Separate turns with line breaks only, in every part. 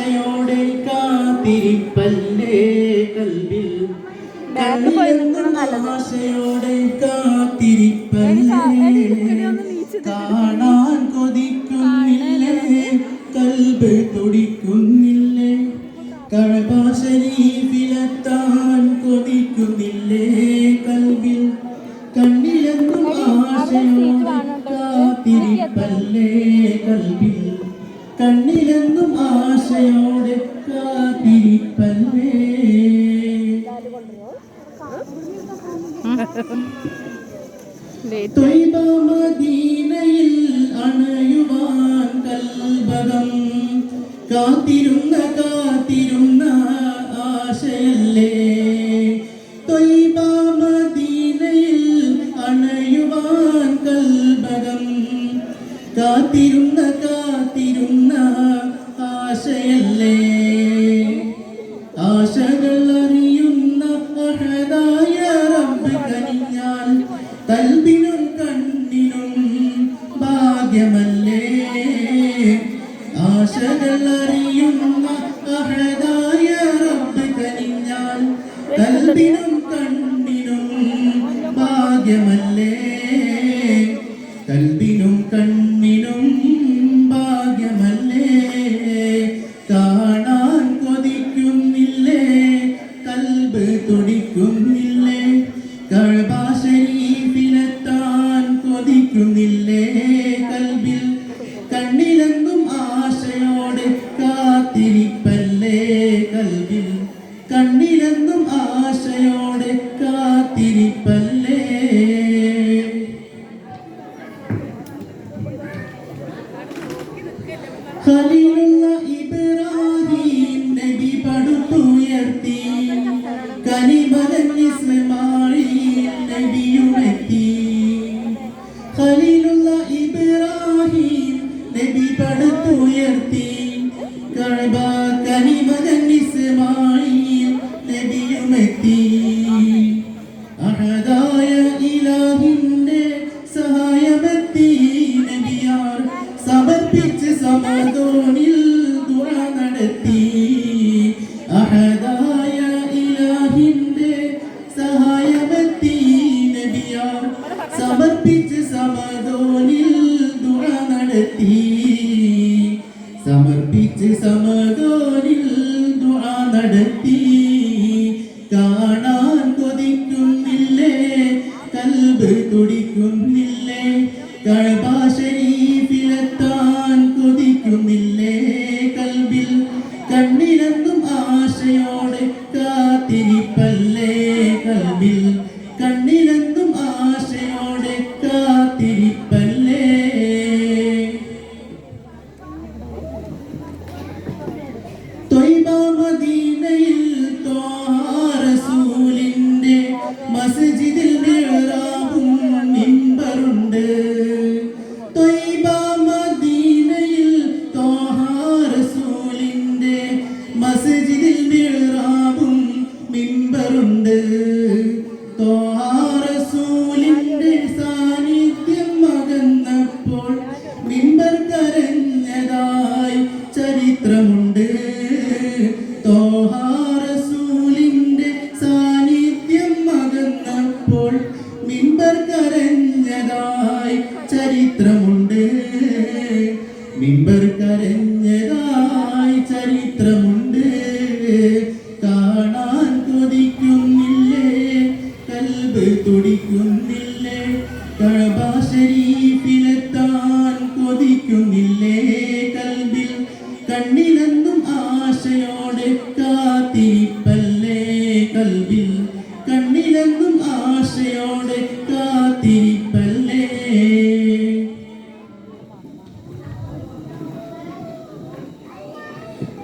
ആശയോടെ കാത്തിരിപ്പല്ലേ കൽബിൽ ആശയോടെ കാത്തിരിപ്പല്ലേ കാണാൻ കൊതിക്കുന്നില്ലേ കൽബ് തുടിക്കുന്നില്ലേ കഅബ ശരീഫിലെത്താൻ കൊതിക്കുന്നില്ലേ കൽബിൽ കണ്ണിലെന്നും ആശയോടെ കാത്തിരിപ്പല്ലേ കൽബിൽ കണ്ണിലെന്നും ആശയോടെ കാത്തിരിപ്പല്ലേ ത്വയ്ബ മദീനയിൽ അണയുവാൻ കൽബകം കാത്തിരുന്ന ആശയല്ലേ ത്വയ്ബ മദീനയിൽ അണയുവാൻ കൽബകം കാത്തിരുന്ന ആശയല്ലേ ആശകൾ അറിയുന്ന അഹദായ റബ്ബ് കനിഞ്ഞാൽ കൽബിനും കണ്ണിനും ഭാഗ്യമല്ലേ ആശകൾ അറിയുന്ന അഹദായ റബ്ബ് കനിഞ്ഞാൽ കൽബിനും കണ്ണിനും ഭാഗ്യമല്ലേ കൽബിനും കണ്ണിനും ഭാഗ്യമല്ലേ കാണാൻ കൊതിക്കുന്നില്ലേ കൽബ് തുടിക്കുന്നില്ലേ കഅബ ശരീഫിലെത്താൻ കൊതിക്കുന്നില്ലേ കൽബിൽ കണ്ണിലെന്നും ആശയോടെ കാത്തിരിപ്പല്ലേ കൽബിൽ കണ്ണിലെന്നും ആശയോടെ കാത്തിരിപ്പല്ലേ ഖലീലുള്ള ഇബ്രാഹിം നബി പടുത്തുയർത്തി കലിമതൻ ഇസ്മായിൽ നബിയുമെത്തി ഖലീലുള്ള ഇബ്രാഹിം നബി പടുത്തുയർത്തി കഅബ കലിമതൻ ഇസ്മായിൽ നബിയുമെത്തി അഹദായ ഇലാഹിന്റെ സഹായമെത്തി നബിയാർ സമർപ്പിച്ച് സമദോനിൽ ദുആ നടത്തി അഹദായ ഇലാഹിന്റെ സഹായമെത്തി നബിയാർ സമർപ്പിച്ച് സമദോനിൽ ദുആ നടത്തി സമർപ്പിച്ച് സമദോനിൽ ദുആ നടത്തി കാണാൻ കൊതിക്കുന്നില്ലേ കൽബ് തുടിക്കുന്നില്ലേ കഅബ ശരീഫിലെത്താൻ കൊതിക്കുന്നില്ലേ കൽബിൽ കണ്ണിലെന്നും ആശയോടെ കാത്തിരിപ്പല്ലേ കൽബിൽ കണ്ണിലെന്നും ആശയോടെ കാത്തിരിപ്പല്ലേ ത്വയ്ബ മദീനയിൽ ത്വാഹാ റസൂലിന്റെ മസ്ജിദിൽ മിഹ്റാബും മിമ്പറുണ്ട് ത്വയ്ബ മദീനയിൽ ത്വാഹാ റസൂലിന്റെ മസ്ജിദിൽ മിഹ്റാബും മിമ്പറുണ്ട് ത്വാഹാ റസൂലിന്റെ സാന്നിധ്യം അകന്നപ്പോൾ മിമ്പർ കരഞ്ഞതായി ചരിത്രമുണ്ട് ത്വാഹാ റസൂലിന്റെ സാന്നിധ്യം അകന്നപ്പോൾ മിമ്പർ കരഞ്ഞതായി ചരിത്രമുണ്ട് മിമ്പർ കരഞ്ഞതായി ചരിത്രമുണ്ട് കാണാൻ കൊതിക്കുന്നില്ലേ കൽബ് തുടിക്കുന്നില്ലേ കഅബ ശരീഫിലെത്താൻ കൊതിക്കുന്നില്ലേ കൽബിൽ കണ്ണിലെന്നും ആശയോടെ കാത്തിരിപ്പല്ലേ കൽബിൽ കണ്ണിലെന്നും ആശയോടെ കാത്തിരിപ്പല്ലേ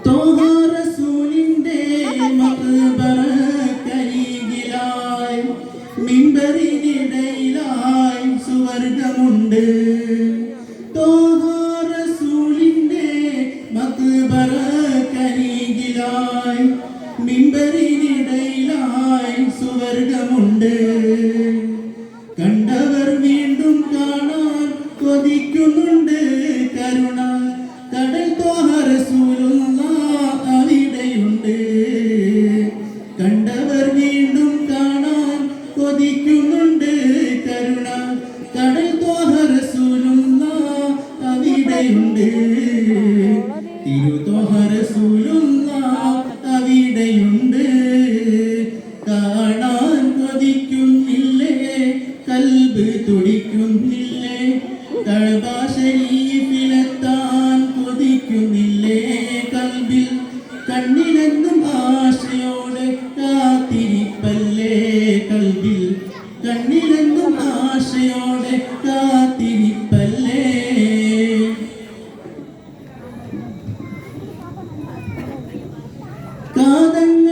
ത്വാഹാ റസൂലിന്റെ മഖ്ബറക്കരികിലായി മിമ്പറിനിടയിലായി സുവർഗമുണ്ട് ത്വാഹാ റസൂലിന്റെ മഖ്ബറക്കരികിലായി മിമ്പറിനിടയിലായി സുവർഗമുണ്ട് കണ്ടവർ വീണ്ടും കാണാൻ കൊതിക്കുന്നുണ്ട് കരുണ കടൽ ത്വാഹാ റസൂലുള്ളാഹ് അവിടെയുണ്ട്. കാണാൻ കൊതിക്കുന്നില്ലേ, കൽബ് തുടിക്കുന്നില്ലേ, കഅബ ശരീഫിലെത്താൻ കൊതിക്കുന്നില്ലേ, കൽബിൽ കണ്ണിലെന്നും ആശയോടെ കാത്തിരിപ്പല്ലേ, കൽബിൽ കണ്ണിലെന്നും ആശയോടെ കാത്തിരിപ്പല്ലേ. കാതങ്ങൾ